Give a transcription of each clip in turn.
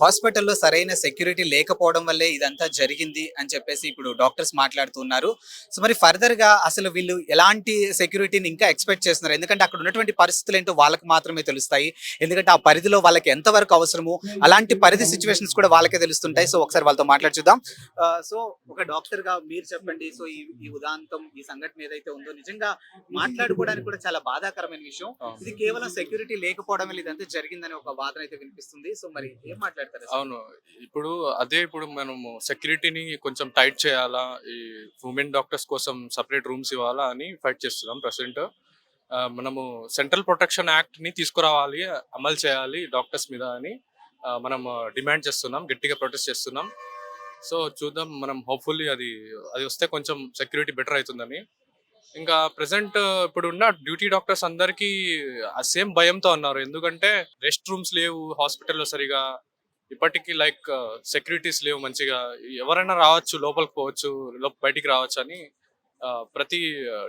హాస్పిటల్‌లో సరైన సెక్యూరిటీ లేకపోవడం వల్లే ఇదంతా జరిగింది అని చెప్పేసి ఇప్పుడు డాక్టర్స్ మాట్లాడుతున్నారు. సో, మరి ఫర్దర్‌గా అసలు వీళ్ళు ఎలాంటి సెక్యూరిటీని ఇంకా ఎక్స్‌పెక్ట్ చేస్తున్నారు? ఎందుకంటే అక్కడ ఉన్నటువంటి పరిస్థితులేంటో వాళ్ళకి మాత్రమే తెలుస్తాయి. ఎందుకంటే ఆ పరిధిలో వాళ్ళకి ఎంత వరకు అవసరమో అలాంటి పరిధి సిట్యుయేషన్స్ కూడా వాళ్ళకే తెలుస్తుంటాయి. సో, ఒకసారి వాళ్ళతో మాట్లాడి చూద్దాం. సో, ఒక డాక్టర్‌గా మీరు చెప్పండి. సో, ఈ ఈ ఉదాంతం, ఈ సంఘటన ఏదైతే ఉందో నిజంగా మాట్లాడుకోవడానికి కూడా చాలా బాధాకరమైన విషయం. అవును. ఇది కేవలం సెక్యూరిటీ లేకపోవడం వల్ల ఇదంతా జరిగిందని ఒక వాదన అయితే వినిపిస్తుంది. సో, మరి ఏం మాట్లాడతారు అసలు? అవును. ఇప్పుడు మనము సెక్యూరిటీని కొంచెం టైట్ చేయాలా, ఈ వుమెన్ డాక్టర్స్ కోసం సెపరేట్ రూమ్స్ ఇవ్వాలా అని ఫైట్ చేస్తున్నాం ప్రెజెంట్. మనము సెంట్రల్ ప్రొటెక్షన్ యాక్ట్‌ని తీసుకురావాలి, అమలు చేయాలి డాక్టర్స్ మీద అని మనం డిమాండ్ చేస్తున్నాం, గట్టిగా ప్రొటెస్ట్ చేస్తున్నాం. సో, చూద్దాం, మనం హోప్‌ఫుల్లీ అది వస్తే కొంచెం సెక్యూరిటీ బెటర్ అయితుందని. ఇంకా ప్రెజెంట్ ఇప్పుడున్న డ్యూటీ డాక్టర్స్ అందరికీ సేమ్ భయంతో ఉన్నారు. ఎందుకంటే రెస్ట్ రూమ్స్ లేవు హాస్పిటల్‌లో సరిగా. ఇప్పటికి సెక్యూరిటీస్ లేవు మంచిగా. ఎవరైనా రావచ్చు, లోపలికి పోవచ్చు, బయటికి రావచ్చు అని ప్రతి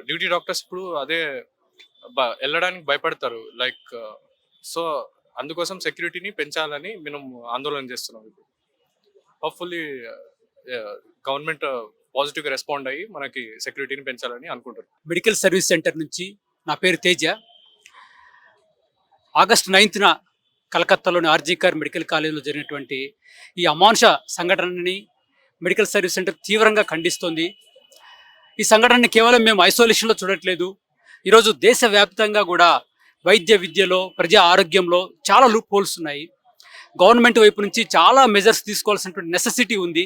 డ్యూటీ డాక్టర్స్ ఇప్పుడు అదే వెళ్ళడానికి భయపడతారు. సో, అందుకోసం సెక్యూరిటీని పెంచాలని మనం ఆందోళన చేస్తున్నాం ఇప్పుడు. హోప్‌ఫుల్లీ గవర్నమెంట్ పాజిటివ్‌గా రెస్పాండ్ అయ్యి మనకి సెక్యూరిటీని పెంచాలని అనుకుంటున్నాం. మెడికల్ సర్వీస్ సెంటర్ నుంచి. నా పేరు తేజ. ఆగస్టు 9న కలకత్తాలోని ఆర్జీకర్ మెడికల్ కాలేజీలో జరిగినటువంటి ఈ అమానుష సంఘటనని మెడికల్ సర్వీస్ సెంటర్ తీవ్రంగా ఖండిస్తోంది. ఈ సంఘటనని కేవలం మేము ఐసోలేషన్లో చూడట్లేదు. ఈరోజు దేశవ్యాప్తంగా కూడా వైద్య విద్యలో, ప్రజా ఆరోగ్యంలో చాలా లూప్ హోల్స్ ఉన్నాయి. గవర్నమెంట్ వైపు నుంచి చాలా మెజర్స్ తీసుకోవాల్సినటువంటి నెసెసిటీ ఉంది.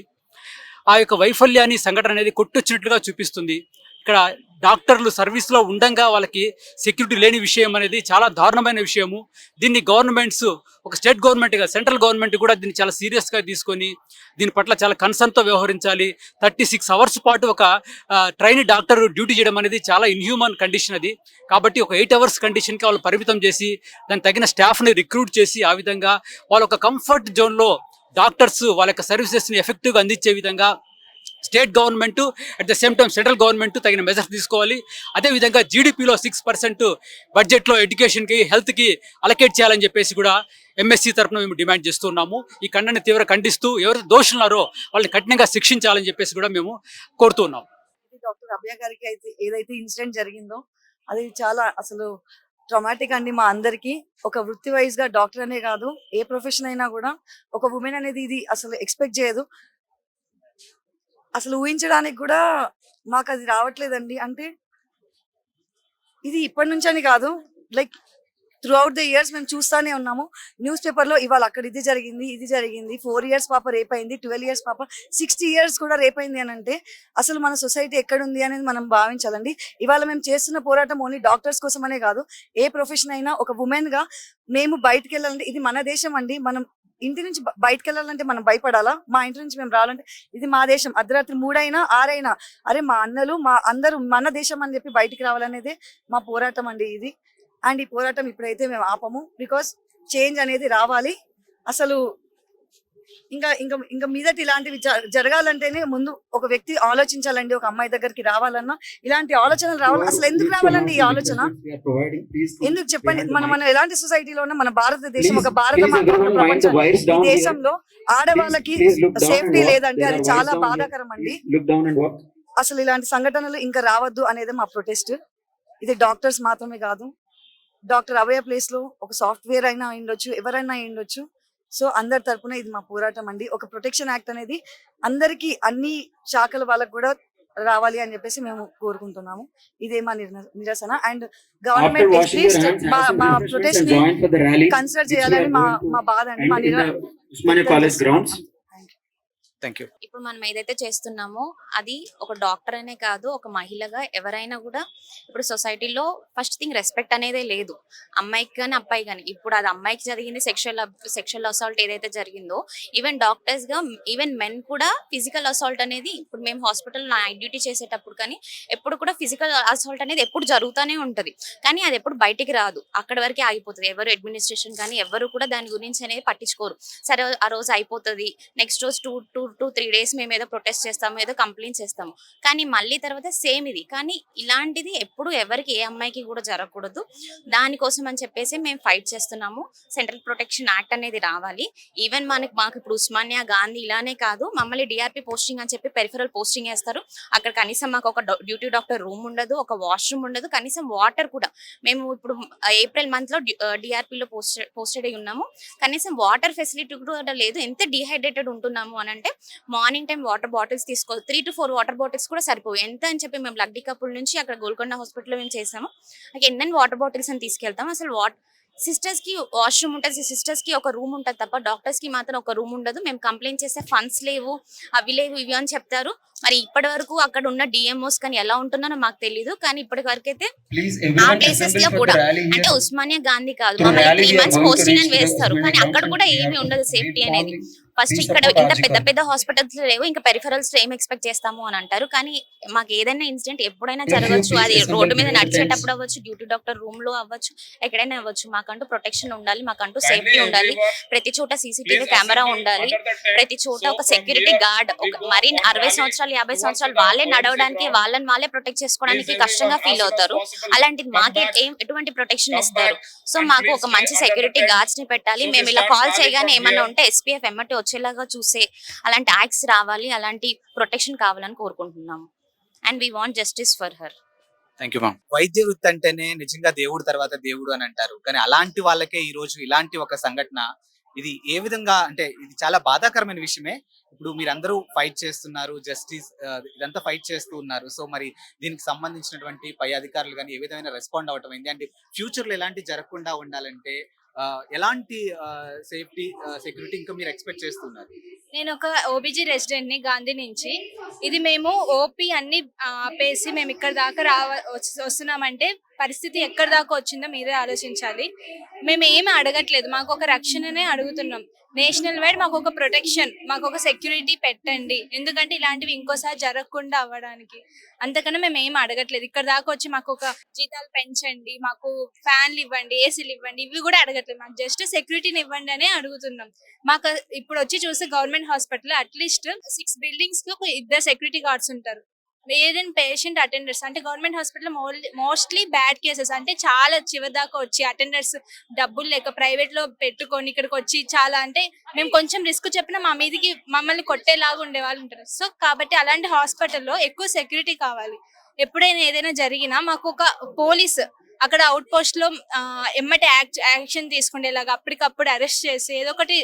ఆ యొక్క వైఫల్యాన్ని సంఘటన అనేది కొట్టొచ్చినట్లుగా చూపిస్తుంది. ఇక్కడ డాక్టర్లు సర్వీస్లో ఉండంగా వాళ్ళకి సెక్యూరిటీ లేని విషయం అనేది చాలా దారుణమైన విషయము. దీన్ని గవర్నమెంట్స్, ఒక స్టేట్ గవర్నమెంట్గా, సెంట్రల్ గవర్నమెంట్ కూడా దీన్ని చాలా సీరియస్గా తీసుకొని దీని పట్ల చాలా కన్సర్న్తో వ్యవహరించాలి. 36 అవర్స్ పాటు ఒక ట్రైనీ డాక్టర్ డ్యూటీ చేయడం అనేది చాలా ఇన్హ్యూమన్ కండిషన్ అది. కాబట్టి ఒక 8 అవర్స్ కండిషన్కి వాళ్ళు పరిమితం చేసి దానికి తగిన స్టాఫ్ని రిక్రూట్ చేసి ఆ విధంగా వాళ్ళ ఒక కంఫర్ట్ జోన్లో డాక్టర్స్ వాళ్ళ యొక్క సర్వీసెస్ని ఎఫెక్టివ్గా అందించే విధంగా state government, at the same time central government తగిన మెజర్స్ తీసుకోవాలి. అదేవిధంగా జీడిపిలో 6% బడ్జెట్లో ఎడ్యుకేషన్కి, హెల్త్కి అలకేట్ చేయాలని చెప్పేసి కూడా ఎంఎస్సీ తరఫున మేము డిమాండ్ చేస్తున్నాము. ఈ ఖండన తీవ్ర ఖండిస్తూ ఎవరైతే దోషులున్నారో వాళ్ళని కఠినంగా శిక్షించాలని చెప్పేసి కూడా మేము కోరుతున్నాం. డాక్టర్ అభయ గారికి అయితే ఏదైతే ఇన్సిడెంట్ జరిగిందో అది చాలా అసలు ట్రామాటిక్ అండి మా అందరికి. ఒక వృత్తి వైజ్ గా డాక్టర్ అనే కాదు, ఏ ప్రొఫెషన్ అయినా కూడా ఒక ఉమెన్ అనేది ఇది అసలు ఎక్స్పెక్ట్ చేయదు. అసలు ఊహించడానికి కూడా మాకు అది రావట్లేదండి. అంటే ఇది ఇప్పటి నుంచి అని కాదు, like through out the years మేము చూస్తానే ఉన్నాము. న్యూస్ పేపర్లో ఇవాళ అక్కడ ఇది జరిగింది, ఇది జరిగింది, 4 years పాప రేప్ అయింది, 12 years పాప 60 years కూడా రేప్ అయింది అని అంటే అసలు మన సొసైటీ ఎక్కడుంది అనేది మనం భావించాలండి. ఇవాళ మేము చేస్తున్న పోరాటం ఓన్లీ డాక్టర్స్ కోసం అనే కాదు, ఏ ప్రొఫెషన్ అయినా ఒక ఉమెన్ గా మేము బయటకు వెళ్ళాలంటే ఇది మన దేశం అండి. మనం ఇంటి నుంచి బయటకు వెళ్ళాలంటే మనం భయపడాలా? మా ఇంటి నుంచి మేము రావాలంటే ఇది మా దేశం. అర్ధరాత్రి 3 అయినా 6 అయినా అరే మా అన్నలు, మా అందరూ మన దేశం అని చెప్పి బయటికి రావాలనేదే మా పోరాటం అండి ఇది. అండ్ ఈ పోరాటం ఇప్పుడైతే మేము ఆపము. బికాస్ చేంజ్ అనేది రావాలి. అసలు ఇంకా ఇంకా ఇంకా మీదటి ఇలాంటివి జరగాలంటేనే ముందు ఒక వ్యక్తి ఆలోచించాలండి. ఒక అమ్మాయి దగ్గరికి రావాలన్నా ఇలాంటి ఆలోచనలు రావాలి. అసలు ఎందుకు రావాలండి ఈ ఆలోచన? ఎందుకు చెప్పండి? మనం ఎలాంటి సొసైటీలో ఉన్నా, మన భారతదేశం ఒక భారత ఈ దేశంలో ఆడవాళ్ళకి సేఫ్టీ లేదంటే అది చాలా బాధాకరం అండి. అసలు ఇలాంటి సంఘటనలు ఇంకా రావద్దు అనేది మా ప్రొటెస్ట్. ఇది డాక్టర్స్ మాత్రమే కాదు, డాక్టర్ అభయ ప్లేస్ లో ఒక సాఫ్ట్వేర్ అయినా అయ్యుండొచ్చు, ఎవరైనా అయ్యుండొచ్చు. సో అందరి తరపున ఇది మా పోరాటం అండి. ఒక ప్రొటెక్షన్ యాక్ట్ అనేది అందరికి, అన్ని శాఖల వాళ్ళకు కూడా రావాలి అని చెప్పేసి మేము కోరుకుంటున్నాము. ఇదే మా నిరసన. అండ్ గవర్నమెంట్ అట్లీస్ట్ మా ప్రొటెస్ట్ ని కన్సిడర్ చేయాలని మా బాధ అండి, మా నిరసన. Thank you. ఇప్పుడు మనం ఏదైతే చేస్తున్నామో అది ఒక డాక్టర్ అనే కాదు, ఒక మహిళగా ఎవరైనా కూడా ఇప్పుడు సొసైటీలో ఫస్ట్ థింగ్ రెస్పెక్ట్ అనేదే లేదు, అమ్మాయికి కానీ అబ్బాయి కానీ. ఇప్పుడు అది అమ్మాయికి జరిగింది సెక్షువల్ అసాల్ట్ ఏదైతే జరిగిందో, ఈవెన్ డాక్టర్స్ గా ఈవెన్ మెన్ కూడా ఫిజికల్ అసాల్ట్ అనేది, ఇప్పుడు మేము హాస్పిటల్ నైట్ డ్యూటీ చేసేటప్పుడు కానీ ఎప్పుడు కూడా ఫిజికల్ అసాల్ట్ అనేది ఎప్పుడు జరుగుతూనే ఉంటది. కానీ అది ఎప్పుడు బయటికి రాదు, అక్కడ వరకే ఆగిపోతుంది. ఎవరు అడ్మినిస్ట్రేషన్ కానీ ఎవరు కూడా దాని గురించి అనేది పట్టించుకోరు. సరే ఆ రోజు అయిపోతుంది, నెక్స్ట్ రోజు టూ 2 to 3 days మేము ఏదో ప్రొటెస్ట్ చేస్తాము, ఏదో కంప్లైంట్స్ చేస్తాము. కానీ మళ్ళీ తర్వాత సేమ్ ఇది. కానీ ఇలాంటిది ఎప్పుడు ఎవరికి ఏ అమ్మాయికి కూడా జరగకూడదు. దానికోసం అని చెప్పేసి మేము ఫైట్ చేస్తున్నాము. సెంట్రల్ ప్రొటెక్షన్ యాక్ట్ అనేది రావాలి. ఈవెన్ మాకు ఇప్పుడు ఉస్మానియా, గాంధీ ఇలానే కాదు, మమ్మల్ని డిఆర్పి పోస్టింగ్ అని చెప్పి పెరిఫరల్ పోస్టింగ్ వేస్తారు. అక్కడ కనీసం మాకు ఒక డ్యూటీ డాక్టర్ రూమ్ ఉండదు, ఒక వాష్రూమ్ ఉండదు, కనీసం వాటర్ కూడా. మేము ఇప్పుడు ఏప్రిల్ మంత్ లో డిఆర్పిలో పోస్టెడ్ అయి ఉన్నాము. కనీసం వాటర్ ఫెసిలిటీ కూడా లేదు. ఎంత డిహైడ్రేటెడ్ ఉంటున్నాము అని అంటే morning time water bottles 3 to 4 water bottles కూడా సరిపోవు. ఎంత అని చెప్పి మేము లగ్డి కప్పుల నుంచి అక్కడ గోల్కొండ హాస్పిటల్లో మేము చేసాము. ఎన్ని వాటర్ బాటిల్స్ అని తీసుకెళ్తాం. అసలు సిస్టర్స్ కి వాష్రూమ్ ఉంటుంది, సిస్టర్స్ కి ఒక రూమ్ ఉంటుంది తప్ప డాక్టర్స్ కి మాత్రం ఒక రూమ్ ఉండదు. మేము కంప్లైంట్ చేసే ఫండ్స్ లేవు, అవి లేవు, ఇవి అని చెప్తారు. మరి ఇప్పటి వరకు అక్కడ ఉన్న డిఎంఓస్ కానీ ఎలా ఉంటున్నారో మాకు తెలియదు. కానీ ఇప్పటి వరకు అయితే ఆ ప్లేసెస్ లో కూడా అంటే ఉస్మానియా, గాంధీ కాదు, మమ్మల్ని 3 months పోస్టింగ్ అని వేస్తారు. కానీ అక్కడ కూడా ఏమీ ఉండదు సేఫ్టీ అనేది. ఫస్ట్ ఇక్కడ ఇంత పెద్ద పెద్ద హాస్పిటల్స్ లేవు, ఇంకా పెరిఫరల్స్ లో ఏం ఎక్స్పెక్ట్ చేస్తాము అని అంటారు. కానీ మాకు ఏదైనా ఇన్సిడెంట్ ఎప్పుడైనా జరగచ్చు. అది రోడ్డు మీద నడిచేటప్పుడు అవ్వచ్చు, డ్యూటీ డాక్టర్ రూమ్ లో అవ్వచ్చు, ఎక్కడైనా అవ్వచ్చు. మాకంటూ ప్రొటెక్షన్ ఉండాలి, మాకంటూ సేఫ్టీ ఉండాలి. ప్రతి చోట సీసీటీవీ కెమెరా ఉండాలి, ప్రతి చోట ఒక సెక్యూరిటీ గార్డ్. మరి 60 సంవత్సరాలు 50 సంవత్సరాలు వాళ్ళే నడవడానికి, వాళ్ళే ప్రొటెక్ట్ చేసుకోవడానికి కష్టంగా ఫీల్ అవుతారు. అలాంటిది మాకే ఎటువంటి ప్రొటెక్షన్ ఇస్తారు? సో మాకు ఒక మంచి సెక్యూరిటీ గార్డ్స్ ని పెట్టాలి. మేము ఇలా కాల్ చేయగానే ఏమన్నా ఉంటే ఎస్పీఎఫ్ ఎమ్మటి వచ్చేలాగా చూసే అలాంటి యాక్ట్స్ రావాలి, అలాంటి ప్రొటెక్షన్ కావాలని కోరుకుంటున్నాము. And we want justice for her. Thank you ma'am. వైద్య వృత్తి అంటేనే నిజంగా దేవుడు తర్వాత దేవుడు అని అంటారు. కానీ అలాంటి వాళ్ళకే ఈ రోజు ఇలాంటి ఒక సంఘటన, ఇది ఏ విధంగా అంటే ఇది చాలా బాధాకరమైన విషయమే. ఇప్పుడు మీరందరూ ఫైట్ చేస్తున్నారు, జస్టిస్ ఇదంతా ఫైట్ చేస్తూ ఉన్నారు. సో మరి దీనికి సంబంధించినటువంటి పై అధికారులు కానీ ఏ విధమైన రెస్పాండ్ అవటం అయింది? అంటే ఫ్యూచర్ లో ఎలాంటి జరగకుండా ఉండాలంటే ఎలాంటి సేఫ్టీ సెక్యూరిటీ ఇంకా మీరు ఎక్స్పెక్ట్ చేస్తున్నారు? నేను ఒక ఓబీజీ రెసిడెంట్ ని గాంధీ నుంచి. ఇది మేము ఓపీ అన్ని ఆపేసి మేము ఇక్కడ దాకా వస్తున్నామంటే పరిస్థితి ఎక్కడి దాకా వచ్చిందో మీరే ఆలోచించాలి. మేము ఏమి అడగట్లేదు, మాకు ఒక రక్షణనే అడుగుతున్నాం. నేషనల్ వైడ్ మాకు ఒక ప్రొటెక్షన్, మాకు ఒక సెక్యూరిటీ పెట్టండి. ఎందుకంటే ఇలాంటివి ఇంకోసారి జరగకుండా అవ్వడానికి. అంతకన్నా మేము ఏం అడగట్లేదు. ఇక్కడ దాకా వచ్చి మాకు ఒక జీతాలు పెంచండి, మాకు ఫ్యాన్లు ఇవ్వండి, ఏసీలు ఇవ్వండి, ఇవి కూడా అడగట్లేదు. మాకు జస్ట్ సెక్యూరిటీని ఇవ్వండి అనే అడుగుతున్నాం. మాకు ఇప్పుడు వచ్చి చూస్తే గవర్నమెంట్ హాస్పిటల్ అట్లీస్ట్ 6 buildings కి ఒక 2 సెక్యూరిటీ గార్డ్స్ ఉంటారు. ఏదైనా పేషెంట్ అటెండర్స్ అంటే government hospital mostly bad cases అంటే చాలా చివరి దాకా వచ్చి అటెండర్స్ డబ్బులు లేక ప్రైవేట్ లో పెట్టుకొని ఇక్కడికి వచ్చి చాలా అంటే మేము కొంచెం రిస్క్ చెప్పినా మా మీదకి మమ్మల్ని కొట్టేలాగా ఉండే వాళ్ళు ఉంటారు. సో కాబట్టి అలాంటి హాస్పిటల్లో ఎక్కువ సెక్యూరిటీ కావాలి. ఎప్పుడైనా ఏదైనా జరిగినా మాకు ఒక పోలీస్ అక్కడ అవుట్ పోస్ట్ లో ఎమ్మటి యాక్షన్ తీసుకునేలాగా, అప్పటికప్పుడు అరెస్ట్ చేసి ఏదో ఒకటి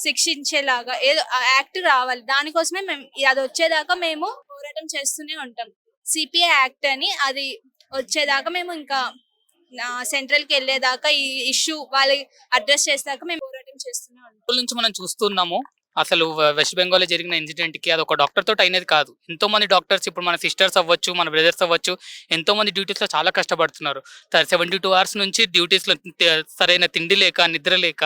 శిక్షించేలాగా ఏదో యాక్ట్ రావాలి. దానికోసమే మేము అది వచ్చేదాకా మేము పోరాటం చేస్తూనే ఉంటాం. సిపిఐ యాక్ట్ అని అది వచ్చేదాకా మేము ఇంకా సెంట్రల్ కి వెళ్ళేదాకా ఈ ఇష్యూ వాళ్ళకి అడ్రస్ చేసేదాకా మేము పోరాటం చేస్తూనే ఉంటాం. నుంచి మనం చూస్తున్నాము. అసలు వెస్ట్ బెంగాల్లో జరిగిన ఇన్సిడెంట్ కి అది ఒక డాక్టర్ తోటి అయినది కాదు. ఎంతో మంది డాక్టర్స్, ఇప్పుడు మన సిస్టర్స్ అవ్వచ్చు, మన బ్రదర్స్ అవ్వచ్చు, ఎంతో మంది డ్యూటీస్ లో చాలా కష్టపడుతున్నారు. 72 hours నుంచి డ్యూటీస్ లో సరైన తిండి లేక, నిద్ర లేక,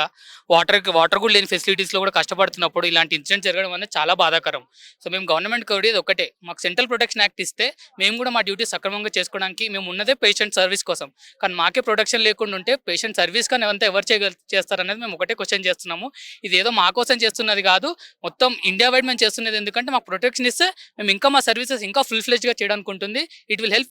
వాటర్ కూడా లేని ఫెసిలిటీస్ లో కూడా కష్టపడుతున్నప్పుడు ఇలాంటి ఇన్సిడెంట్ జరగడం అనేది చాలా బాధాకరం. సో మేము గవర్నమెంట్ కోరేది ఒకటే, మాకు సెంట్రల్ ప్రొటెక్షన్ యాక్ట్ ఇస్తే మేము కూడా మా డ్యూటీస్ సక్రమంగా చేసుకోవడానికి. మేము ఉన్నదే పేషెంట్ సర్వీస్ కోసం, కానీ మాకే ప్రొటెక్షన్ లేకుండా ఉంటే పేషెంట్ సర్వీస్ కానీ అంతా ఎవరు చేస్తారనేది మేము ఒకటే క్వశ్చన్ చేస్తున్నాము. ఇది ఏదో మా కోసం చేస్తున్నది కాదు, మొత్తం ఇండియా వైడ్ మేము చేస్తున్నది. ఎందుకంటే మాకు ప్రొటెక్షన్ ఇస్తే మేము ఇంకా మా సర్వీసెస్ ఇంకా ఫుల్ ఫ్లెడ్జ్ గా చేయడానికి ఉంటుంది. It will help